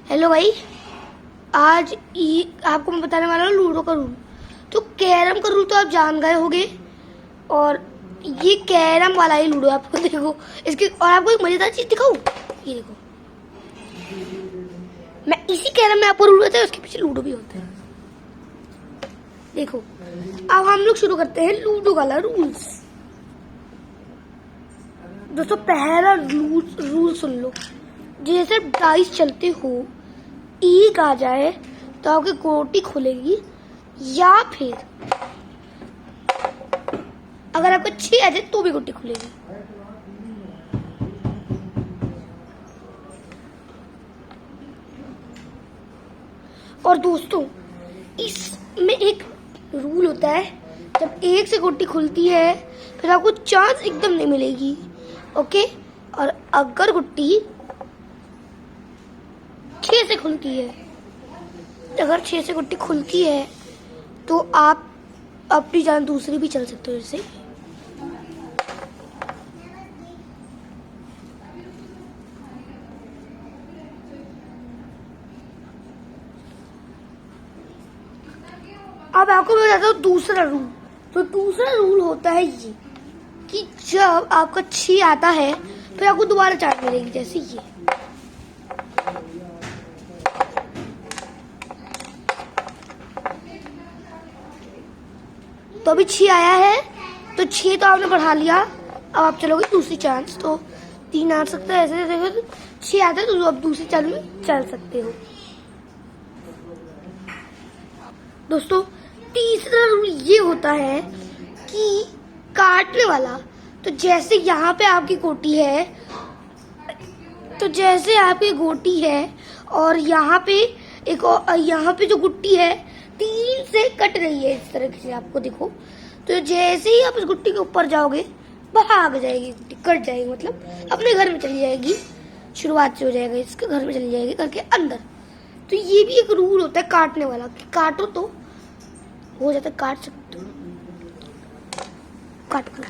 Hello भाई। आज आपको मैं बताने वाला हूँ लूडो का रूल। तो कैरम का रूल तो आप जान गए होंगे, और ये कैरम वाला ही लूडो आपको देखो इसके। और आपको एक मजेदार चीज दिखाऊं, ये देखो, मैं इसी कैरम में आपको रूल होता है, उसके पीछे लूडो भी होता है। देखो, अब हम लोग शुरू करते हैं लूडो वाला रूल्स। दोस्तों पहला रूल सुन लो। जैसे डाइस चलते हो, एक आ जाए तो आपकी गोटी खुलेगी, या फिर अगर आपको 6 आ जाए तो भी गोटी खुलेगी। और दोस्तों इसमें एक रूल होता है, जब एक से गोटी खुलती है फिर आपको चांस एकदम नहीं मिलेगी, ओके। और अगर गुट्टी 6 से खुलती है, अगर 6 से गुट्टी खुलती है तो आप अपनी जान दूसरी भी चल सकते हो। जैसे अब आपको मैं बताता हूँ दूसरा रूल। तो दूसरा रूल होता है ये कि जब आपका 6 आता है फिर आपको दोबारा चांस मिलेगी। जैसे ये तो अभी 6 आया है, तो 6 तो आपने बढ़ा लिया। अब आप चलोगे दूसरी चांस, तो 3 आ सकता है। ऐसे देखो 6 आता है तो आप दूसरी चांस में चल सकते हो। दोस्तों तीसरा रूल ये होता है कि काटने वाला। तो जैसे यहाँ पे आपकी गोटी है, तो जैसे आपकी गोटी है और यहाँ पे एक और, यहाँ पे जो गुट्टी है 3 से कट रही है इस तरह से, आपको देखो। तो जैसे ही आप इस गुट्टी के ऊपर जाओगे भाग जाएगी गुट्टी, कट जाएगी, मतलब अपने घर में चली जाएगी। शुरुआत से हो जाएगा, इसके घर में चली जाएगी घर के अंदर। तो ये भी एक रूल होता है काटने वाला, काटो तो हो जाता है, काट सकते हो, काट कर।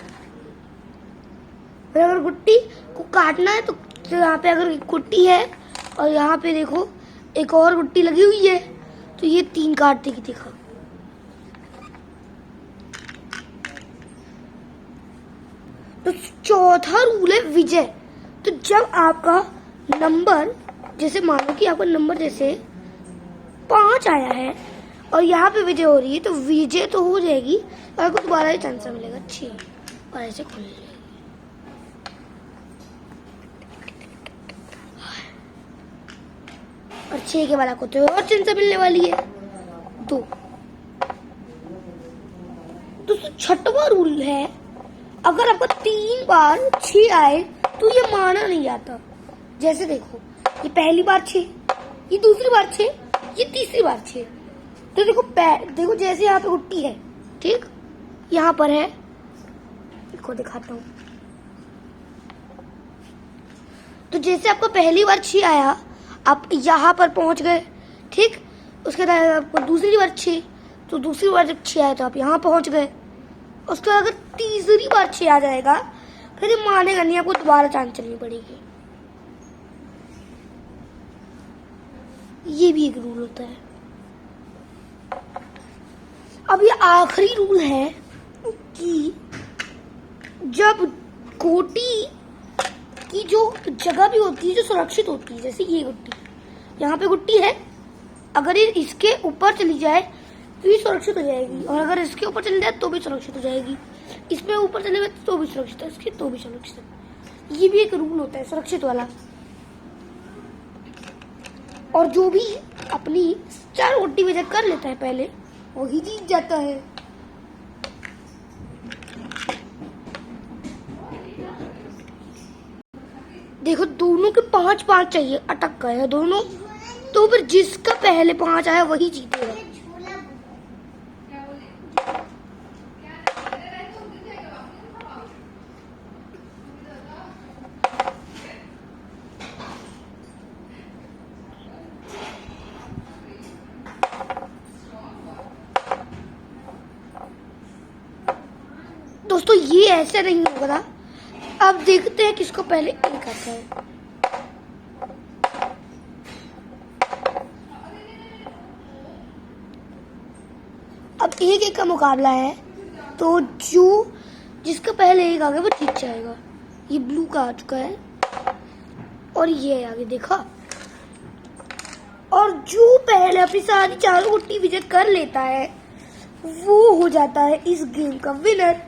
अगर गुट्टी को काटना है तो यहाँ पे अगर गुट्टी है और यहाँ पे देखो एक और गुट्टी लगी हुई है, तो ये 3 काट देगी। देखो तो चौथा रूल है विजय। तो जब आपका नंबर, जैसे मानो कि आपका नंबर जैसे 5 आया है और यहाँ पे विजय हो रही है, तो विजय तो हो जाएगी और आपको दोबारा ही चांस मिलेगा 6, और ऐसे खुल जाएगी। और 6 के बाद आपको तो और चांस मिलने वाली है 2। दोस्तों छठवां रूल है, अगर आपको 3 बार 6 आए तो ये माना नहीं जाता। जैसे देखो, ये पहली बार 6, ये दूसरी बार 6, ये तीसरी बार 6। तो देखो जैसे यहाँ पे गुट्टी है, ठीक, यहाँ पर है, देखो दिखाता हूँ। तो जैसे आपको पहली बार 6 आया, आप यहाँ पर पहुंच गए, ठीक। उसके बाद आपको दूसरी बार 6, तो दूसरी बार जब 6 आया तो आप यहाँ पहुंच गए। उसके बाद अगर तीसरी बार 6 आ जाएगा फिर ये मानेगा नहीं, आपको दोबारा चांस चलनी पड़ेगी। ये भी एक रूल होता है। अब ये आखिरी रूल है कि जब गोटी की जो जगह भी होती है जो सुरक्षित होती है, जैसे ये गुट्टी, यहाँ पे गुट्टी है, अगर ये इसके ऊपर चली जाए तो ये सुरक्षित हो जाएगी, और अगर इसके ऊपर चली जाए तो भी सुरक्षित हो जाएगी। इसमें ऊपर चले गए तो भी सुरक्षित है, इसके तो भी सुरक्षित। ये भी एक रूल होता है सुरक्षित वाला। और जो भी अपनी 4 गुट्टी विजय कर लेता है पहले, वही जीत जाता है। देखो दोनों के 5-5 चाहिए, अटक गए दोनों, तो फिर जिसका पहले 5 आया वही जीतेगा। दोस्तों ये ऐसे नहीं होगा। अब देखते हैं किसको पहले 1 आता है। एक एक का मुकाबला है, तो जो जिसका पहले एक आ गया वो जीत जाएगा। ये ब्लू का आ चुका है और ये आगे देखा, और जो पहले अपनी सारी चारों गुट्टी विजय कर लेता है वो हो जाता है इस गेम का विनर।